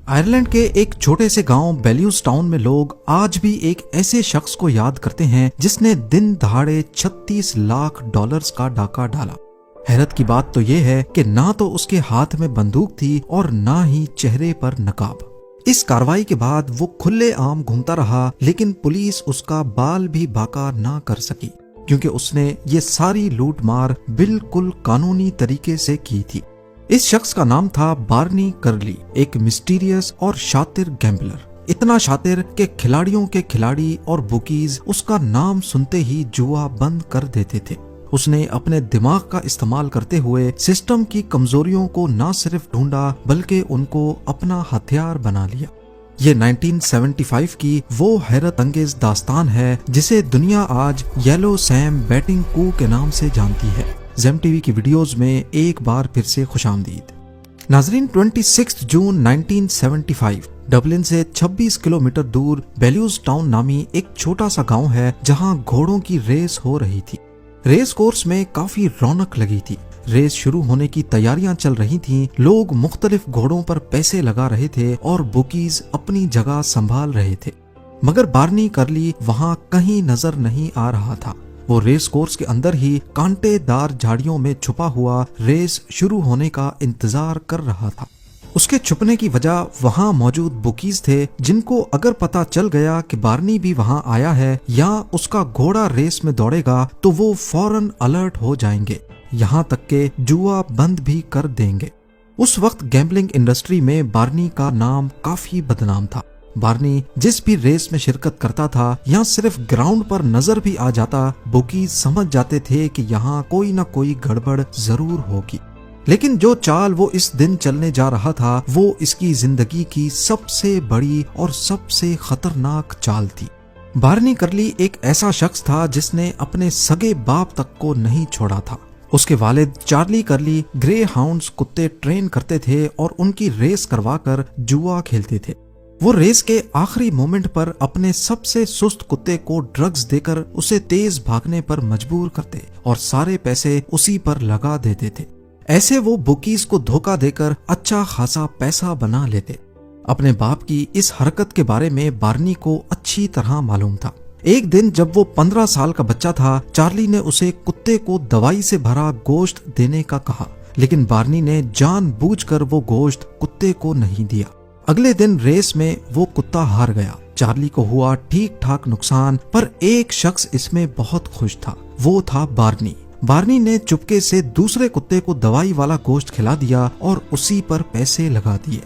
Ireland के एक छोटे से गांव बेल्यूस टाउन में लोग आज भी एक ऐसे शख्स को याद करते हैं जिसने दिन दहाड़े 36 लाख डॉलर्स का डाका डाला। हैरत की बात तो यह है कि ना तो उसके हाथ में बंदूक थी और ना ही चेहरे पर नकाब। इस कार्रवाई के बाद वो खुले आम घूमता रहा, लेकिन पुलिस उसका बाल भी बाका ना कर सकी क्योंकि उसने ये सारी लूट मार बिल्कुल कानूनी तरीके से की थी। इस शख्स का नाम था बार्नी कर्ली, एक मिस्टीरियस और शातिर गैम्बलर। इतना शातिर कि खिलाड़ियों के खिलाड़ी और बुकीज उसका नाम सुनते ही जुआ बंद कर देते थे। उसने अपने दिमाग का इस्तेमाल करते हुए सिस्टम की कमजोरियों को न सिर्फ ढूंढा बल्कि उनको अपना हथियार बना लिया। ये 1975 की वो हैरत अंगेज दास्तान है जिसे दुनिया आज येलो सैम बैटिंग कू के नाम से जानती है। जेम टीवी की वीडियोस में एक बार फिर से खुशामदीद। नाजरीन, 26 जून 1975 डबलिन से 26 किलोमीटर दूर बेल्यूस टाउन नामी एक छोटा सा गांव है जहां घोड़ों की रेस हो रही थी। रेस कोर्स में काफी रौनक लगी थी। रेस शुरू होने की तैयारियां चल रही थीं। लोग मुख्तलिफ घोड़ों पर पैसे लगा रहे थे और बुकीज अपनी जगह संभाल रहे थे, मगर बार्नी कर्ली वहां कहीं नजर नहीं आ रहा था। वो रेस कोर्स के अंदर ही कांटेदार झाड़ियों में छुपा हुआ रेस शुरू होने का इंतजार कर रहा था। उसके छुपने की वजह वहां मौजूद बुकीज थे, जिनको अगर पता चल गया कि बार्नी भी वहां आया है या उसका घोड़ा रेस में दौड़ेगा तो वो फौरन अलर्ट हो जाएंगे, यहाँ तक के जुआ बंद भी कर देंगे। उस वक्त गैम्बलिंग इंडस्ट्री में बार्नी का नाम काफी बदनाम था। बार्नी जिस भी रेस में शिरकत करता था या सिर्फ ग्राउंड पर नजर भी आ जाता, बुकीज समझ जाते थे कि यहाँ कोई न कोई गड़बड़ जरूर होगी। लेकिन जो चाल वो इस दिन चलने जा रहा था वो इसकी जिंदगी की सबसे बड़ी और सबसे खतरनाक चाल थी। बार्नी कर्ली एक ऐसा शख्स था जिसने अपने सगे बाप तक को नहीं छोड़ा था। उसके वालिद चार्ली कर्ली ग्रे हाउंड्स कुत्ते ट्रेन करते थे और उनकी रेस करवाकर जुआ खेलते थे। वो रेस के आखिरी मोमेंट पर अपने सबसे सुस्त कुत्ते को ड्रग्स देकर उसे तेज भागने पर मजबूर करते और सारे पैसे उसी पर लगा देते थे। ऐसे वो बुकीज को धोखा देकर अच्छा खासा पैसा बना लेते। अपने बाप की इस हरकत के बारे में बार्नी को अच्छी तरह मालूम था। एक दिन जब वो 15 साल का बच्चा था, चार्ली ने उसे कुत्ते को दवाई से भरा गोश्त देने का कहा, लेकिन बार्नी ने जानबूझकर वो गोश्त कुत्ते को नहीं दिया। अगले दिन रेस में वो कुत्ता हार गया। चार्ली को हुआ ठीक ठाक नुकसान, पर एक शख्स इसमें बहुत खुश था। वो था बार्नी। बार्नी ने चुपके से दूसरे कुत्ते को दवाई वाला गोश्त खिला दिया और उसी पर पैसे लगा दिए।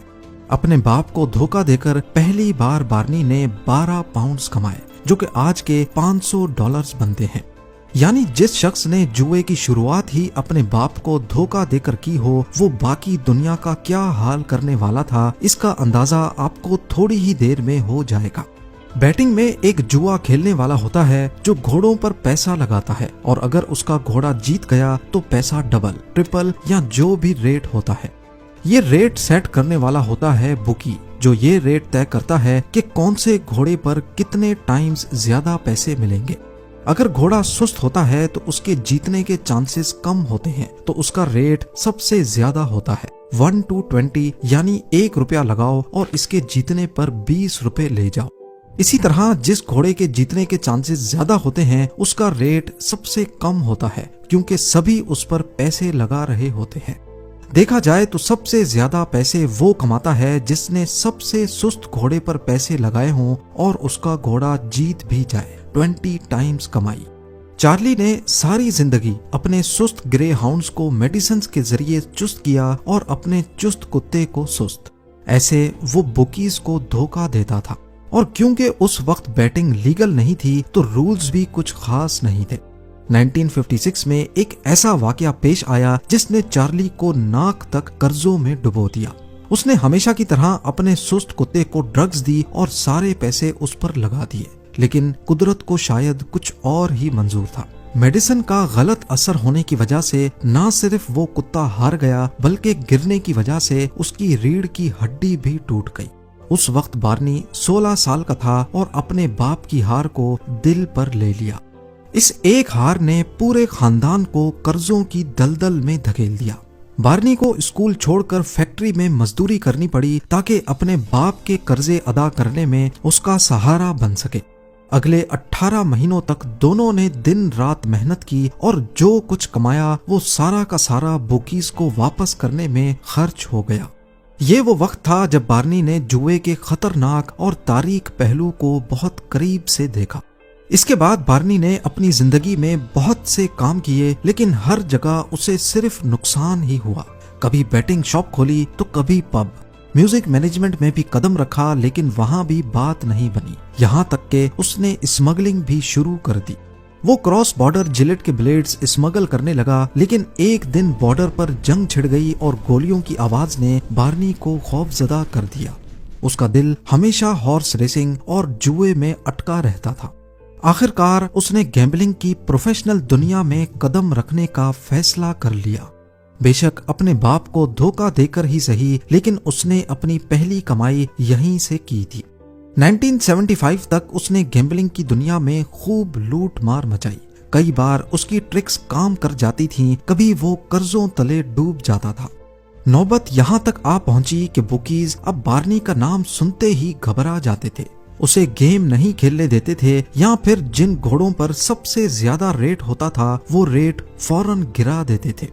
अपने बाप को धोखा देकर पहली बार बार्नी ने 12 पाउंड्स कमाए, जो कि आज के $500 बनते हैं। यानी जिस शख्स ने जुए की शुरुआत ही अपने बाप को धोखा देकर की हो, वो बाकी दुनिया का क्या हाल करने वाला था, इसका अंदाजा आपको थोड़ी ही देर में हो जाएगा। बैटिंग में एक जुआ खेलने वाला होता है जो घोड़ों पर पैसा लगाता है और अगर उसका घोड़ा जीत गया तो पैसा डबल, ट्रिपल या जो भी रेट होता है। ये रेट सेट करने वाला होता है बुकी, जो ये रेट तय करता है कि कौन से घोड़े पर कितने टाइम्स ज्यादा पैसे मिलेंगे। अगर घोड़ा सुस्त होता है तो उसके जीतने के चांसेस कम होते हैं, तो उसका रेट सबसे ज्यादा होता है 1 to 20, यानी 1 रुपया लगाओ और इसके जीतने पर 20 रुपए ले जाओ। इसी तरह जिस घोड़े के जीतने के चांसेस ज्यादा होते हैं उसका रेट सबसे कम होता है, क्योंकि सभी उस पर पैसे लगा रहे होते हैं। देखा जाए तो सबसे ज्यादा पैसे वो कमाता है जिसने सबसे सुस्त घोड़े पर पैसे लगाए हों और उसका घोड़ा जीत भी जाए। 20 टाइम्स कमाई। चार्ली ने सारी जिंदगी अपने सुस्त ग्रे हाउंड्स को मेडिसिन के जरिए चुस्त किया और अपने चुस्त कुत्ते को सुस्त। ऐसे वो बुकीज को धोखा देता था, और क्योंकि उस वक्त बैटिंग लीगल नहीं थी तो रूल्स भी कुछ खास नहीं थे। 1956 में एक ऐसा वाकया पेश आया जिसने चार्ली को नाक तक कर्जों में डुबो दिया। उसने हमेशा की तरह अपने सुस्त कुत्ते को ड्रग्स दी और सारे पैसे उस पर लगा दिए, लेकिन कुदरत को शायद कुछ और ही मंजूर था। मेडिसिन का गलत असर होने की वजह से न सिर्फ वो कुत्ता हार गया, बल्कि गिरने की वजह से उसकी रीढ़ की हड्डी भी टूट गई। उस वक्त बार्नी 16 साल का था और अपने बाप की हार को दिल पर ले लिया। इस एक हार ने पूरे खानदान को कर्जों की दलदल में धकेल दिया। बार्नी को स्कूल छोड़कर फैक्ट्री में मजदूरी करनी पड़ी ताकि अपने बाप के कर्जे अदा करने में उसका सहारा बन सके। अगले 18 महीनों तक दोनों ने दिन रात मेहनत की और जो कुछ कमाया वो सारा का सारा बुकीज को वापस करने में खर्च हो गया। ये वो वक्त था जब बार्नी ने जुए के खतरनाक और तारीक पहलू को बहुत करीब से देखा। इसके बाद बार्नी ने अपनी जिंदगी में बहुत से काम किए, लेकिन हर जगह उसे सिर्फ नुकसान ही हुआ। कभी बैटिंग शॉप खोली तो कभी पब। म्यूजिक मैनेजमेंट में भी कदम रखा, लेकिन वहां भी बात नहीं बनी। यहाँ तक के उसने स्मगलिंग भी शुरू कर दी। वो क्रॉस बॉर्डर जिलेट के ब्लेड्स स्मगल करने लगा, लेकिन एक दिन बॉर्डर पर जंग छिड़ गई और गोलियों की आवाज ने बार्नी को खौफजदा कर दिया। उसका दिल हमेशा हॉर्स रेसिंग और जुए में अटका रहता था। आखिरकार उसने गैम्बलिंग की प्रोफेशनल दुनिया में कदम रखने का फैसला कर लिया। बेशक अपने बाप को धोखा देकर ही सही, लेकिन उसने अपनी पहली कमाई यहीं से की थी। 1975 तक उसने गैम्बलिंग की दुनिया में खूब लूट मार मचाई। कई बार उसकी ट्रिक्स काम कर जाती थीं, कभी वो कर्जों तले डूब जाता था। नौबत यहाँ तक आ पहुंची कि बुकीज अब बार्नी का नाम सुनते ही घबरा जाते थे। उसे गेम नहीं खेलने देते थे, या फिर जिन घोड़ों पर सबसे ज्यादा रेट होता था वो रेट फौरन गिरा देते थे।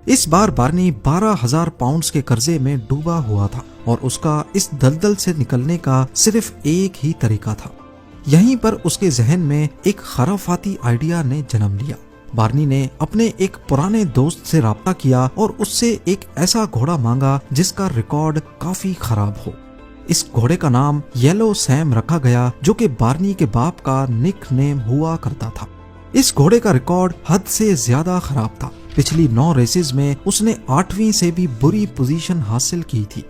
इस बार बार्नी 12,000 पाउंड्स के कर्जे में डूबा हुआ था और उसका इस दलदल से निकलने का सिर्फ एक ही तरीका था। यहीं पर उसके जहन में एक खराफाती आइडिया ने जन्म लिया। बार्नी ने अपने एक पुराने दोस्त से राब्ता किया और उससे एक ऐसा घोड़ा मांगा जिसका रिकॉर्ड काफी खराब हो। इस घोड़े का नाम येलो सैम रखा गया, जो कि बार्नी के बाप का निक नेम हुआ करता था। इस घोड़े का रिकॉर्ड हद से ज्यादा खराब था। पिछली 9 रेसेस में उसने 8वीं से भी बुरी पोजीशन हासिल की थी।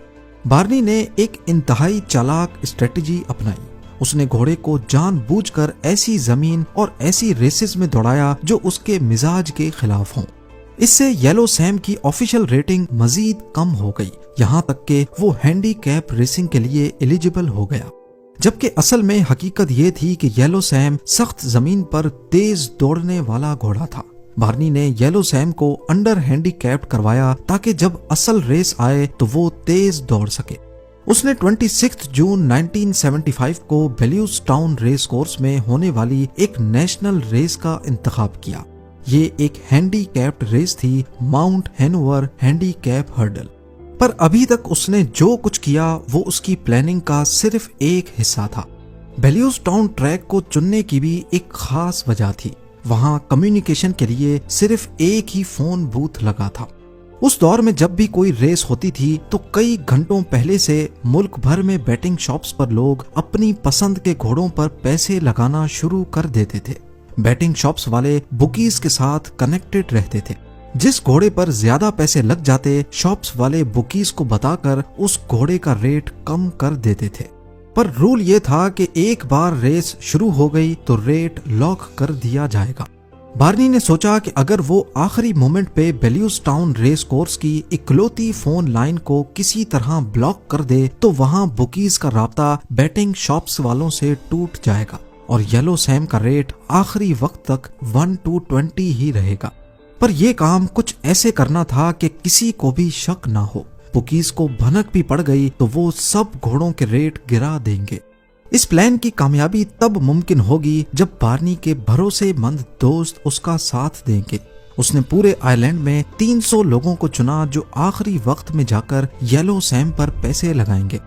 बार्नी ने एक इंतहाई चालाक स्ट्रेटजी अपनाई। उसने घोड़े को जानबूझकर ऐसी जमीन और ऐसी रेसेस में दौड़ाया जो उसके मिजाज के खिलाफ हों। इससे येलो सैम की ऑफिशियल रेटिंग मजीद कम हो गई, यहाँ तक कि वो हैंडीकैप रेसिंग के लिए एलिजिबल हो गया। जबकि असल में हकीकत ये थी कि येलो सैम सख्त जमीन पर तेज दौड़ने वाला घोड़ा था। बार्नी ने येलो सैम को अंडर हैंडीकैप्ड करवाया ताकि जब असल रेस आए तो वो तेज दौड़ सके। उसने 26 जून 1975 को बेल्यूस्टाउन रेस कोर्स में होने वाली एक नेशनल रेस का इंतखाब किया। ये एक हैंडीकैप्ड रेस थी, माउंट हैनोवर हैंडीकैप हर्डल। पर अभी तक उसने जो कुछ किया वो उसकी प्लानिंग का सिर्फ एक हिस्सा था। बेल्यूस्टाउन ट्रैक को चुनने की भी एक खास वजह थी। वहां कम्युनिकेशन के लिए सिर्फ एक ही फोन बूथ लगा था। उस दौर में जब भी कोई रेस होती थी तो कई घंटों पहले से मुल्क भर में बैटिंग शॉप्स पर लोग अपनी पसंद के घोड़ों पर पैसे लगाना शुरू कर देते थे। बैटिंग शॉप्स वाले बुकीज के साथ कनेक्टेड रहते थे। जिस घोड़े पर ज्यादा पैसे लग जाते, शॉप्स वाले बुकीज को बताकर उस घोड़े का रेट कम कर देते थे। पर रूल ये था कि एक बार रेस शुरू हो गई तो रेट लॉक कर दिया जाएगा। बार्नी ने सोचा कि अगर वो आखिरी मोमेंट पे बेल्यूस्टाउन रेस कोर्स की इकलौती फोन लाइन को किसी तरह ब्लॉक कर दे तो वहां बुकीज का राब्ता बैटिंग शॉप्स वालों से टूट जाएगा और येलो सैम का रेट आखिरी वक्त तक 1-20 ही रहेगा। पर यह काम कुछ ऐसे करना था कि किसी को भी शक ना हो। बुकीज को भनक भी पड़ गई तो वो सब घोड़ों के रेट गिरा देंगे। इस प्लान की कामयाबी तब मुमकिन होगी जब बार्नी के भरोसेमंद दोस्त उसका साथ देंगे। उसने पूरे आइलैंड में 300 लोगों को चुना जो आखिरी वक्त में जाकर येलो सैम पर पैसे लगाएंगे।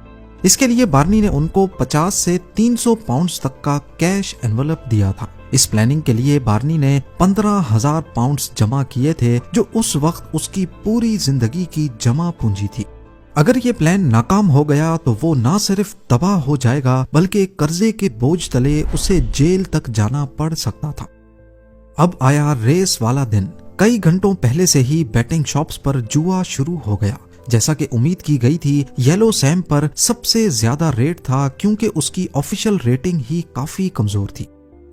इसके लिए बार्नी ने उनको 50 से 300 पाउंड्स तक का कैश एनवलप दिया था। इस प्लानिंग के लिए बार्नी ने 15,000 पाउंड्स जमा किए थे, जो उस वक्त उसकी पूरी जिंदगी की जमा पूंजी थी। अगर ये प्लान नाकाम हो गया तो वो ना सिर्फ तबाह हो जाएगा बल्कि कर्जे के बोझ तले उसे जेल तक जाना पड़ सकता था। अब आया रेस वाला दिन। कई घंटों पहले से ही बैटिंग शॉप्स पर जुआ शुरू हो गया। जैसा कि उम्मीद की गई थी, येलो सैम पर सबसे ज्यादा रेट था क्योंकि उसकी ऑफिशियल रेटिंग ही काफी कमजोर थी।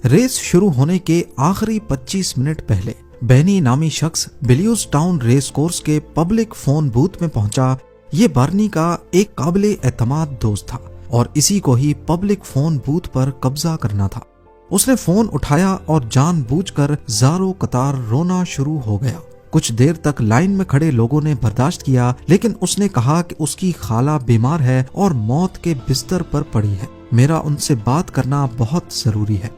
रेस शुरू होने के आखिरी 25 मिनट पहले बेनी नामी शख्स बेल्यूस्टाउन रेस कोर्स के पब्लिक फोन बूथ में पहुंचा। ये बार्नी का एक काबिले एतमाद दोस्त था और इसी को ही पब्लिक फोन बूथ पर कब्जा करना था। उसने फोन उठाया और जानबूझकर ज़ारो कतार रोना शुरू हो गया। कुछ देर तक लाइन में खड़े लोगों ने बर्दाश्त किया, लेकिन उसने कहा कि उसकी खाला बीमार है और मौत के बिस्तर पर पड़ी है। मेरा उनसे बात करना बहुत जरूरी है।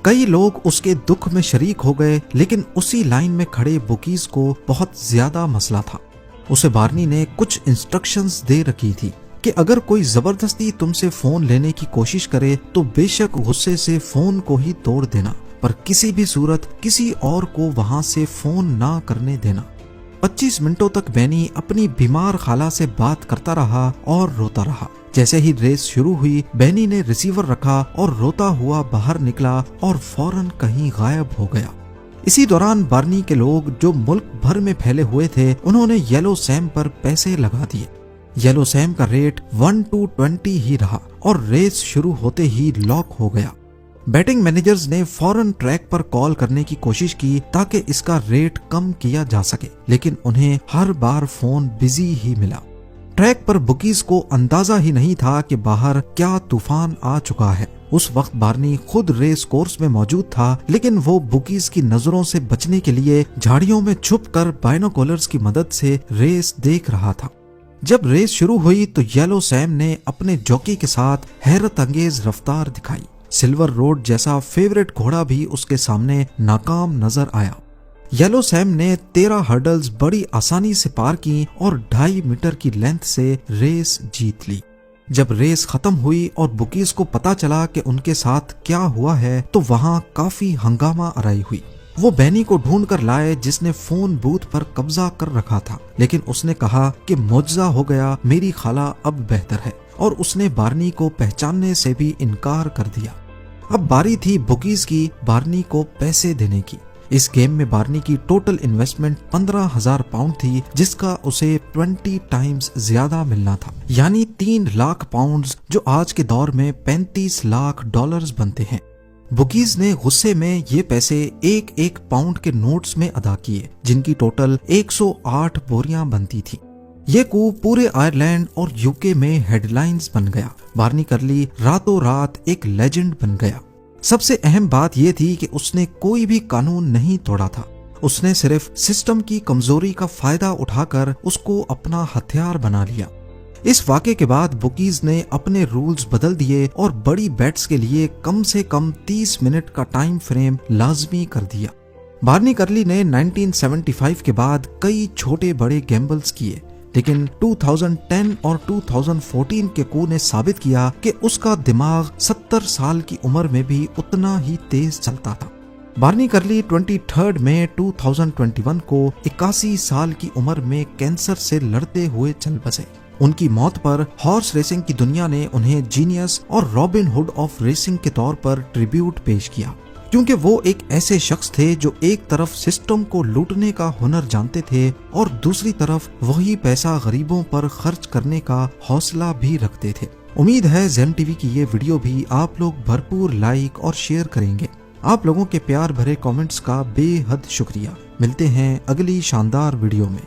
कई लोग उसके दुख में शरीक हो गए, लेकिन उसी लाइन में खड़े बुकीज को बहुत ज्यादा मसला था। उसे बार्नी ने कुछ इंस्ट्रक्शंस दे रखी थी कि अगर कोई जबरदस्ती तुमसे फोन लेने की कोशिश करे तो बेशक गुस्से से फोन को ही तोड़ देना, पर किसी भी सूरत किसी और को वहां से फोन ना करने देना। 25 मिनटों तक बेनी अपनी बीमार खाला से बात करता रहा और रोता रहा। जैसे ही रेस शुरू हुई, बेनी ने रिसीवर रखा और रोता हुआ बाहर निकला और फौरन कहीं गायब हो गया। इसी दौरान बार्नी के लोग जो मुल्क भर में फैले हुए थे, उन्होंने येलो सैम पर पैसे लगा दिए। येलो सैम का रेट 1 to 20 ही रहा और रेस शुरू होते ही लॉक हो गया। बैटिंग मैनेजर्स ने फौरन ट्रैक पर कॉल करने की कोशिश की ताकि इसका रेट कम किया जा सके, लेकिन उन्हें हर बार फोन बिजी ही मिला। ट्रैक पर बुकीज को अंदाजा ही नहीं था कि बाहर क्या तूफान आ चुका है। उस वक्त बार्नी खुद रेस कोर्स में मौजूद था, लेकिन वो बुकीज की नजरों से बचने के लिए झाड़ियों में छुपकर बाइनोकुलर्स की मदद से रेस देख रहा था। जब रेस शुरू हुई तो येलो सैम ने अपने जॉकी के साथ हैरत अंगेज रफ्तार दिखाई। सिल्वर रोड जैसा फेवरेट घोड़ा भी उसके सामने नाकाम नजर आया। येलो सैम ने 13 हर्डल्स बड़ी आसानी से पार की और 2.5 मीटर की लेंथ से रेस जीत ली। जब रेस खत्म हुई और बुकीज को पता चला कि उनके साथ क्या हुआ है, तो वहां काफी हंगामा अराई हुई। वो बेनी को ढूंढ कर लाए जिसने फोन बूथ पर कब्जा कर रखा था, लेकिन उसने कहा कि मुआवजा हो गया, मेरी खाला अब बेहतर है, और उसने बार्नी को पहचानने से भी इनकार कर दिया। अब बारी थी बुकीज की बार्नी को पैसे देने की। इस गेम में बार्नी की टोटल इन्वेस्टमेंट 15,000 पाउंड थी, जिसका उसे 20 टाइम्स ज्यादा मिलना था, यानी 3 लाख पाउंड, जो आज के दौर में 35 लाख डॉलर्स बनते हैं। बुकीज ने गुस्से में ये पैसे एक एक पाउंड के नोट्स में अदा किए, जिनकी टोटल 108 बोरियां बनती थी। ये coup पूरे आयरलैंड और यूके में हेडलाइंस बन गया। बार्नी कर्ली रातों रात एक लेजेंड बन गया। सबसे अहम बात यह थी कि उसने कोई भी कानून नहीं तोड़ा था। उसने सिर्फ सिस्टम की कमजोरी का फायदा उठाकर उसको अपना हथियार बना लिया। इस वाक़े के बाद बुकीज ने अपने रूल्स बदल दिए और बड़ी बेट्स के लिए कम से कम 30 मिनट का टाइम फ्रेम लाजमी कर दिया। बार्नी कर्ली ने 1975 के बाद कई छोटे बड़े गैम्बल्स किए, लेकिन 2010 और 2014 के coup ने साबित किया कि उसका दिमाग 70 साल की उम्र में भी उतना ही तेज चलता था। बार्नी कर्ली 23 मई 2021 को 81 साल की उम्र में कैंसर से लड़ते हुए चल बसे। उनकी मौत पर हॉर्स रेसिंग की दुनिया ने उन्हें जीनियस और रॉबिन हुड ऑफ रेसिंग के तौर पर ट्रिब्यूट पेश किया, क्योंकि वो एक ऐसे शख्स थे जो एक तरफ सिस्टम को लूटने का हुनर जानते थे और दूसरी तरफ वही पैसा गरीबों पर खर्च करने का हौसला भी रखते थे। उम्मीद है ज़ेम टीवी की ये वीडियो भी आप लोग भरपूर लाइक और शेयर करेंगे। आप लोगों के प्यार भरे कमेंट्स का बेहद शुक्रिया। मिलते हैं अगली शानदार वीडियो में।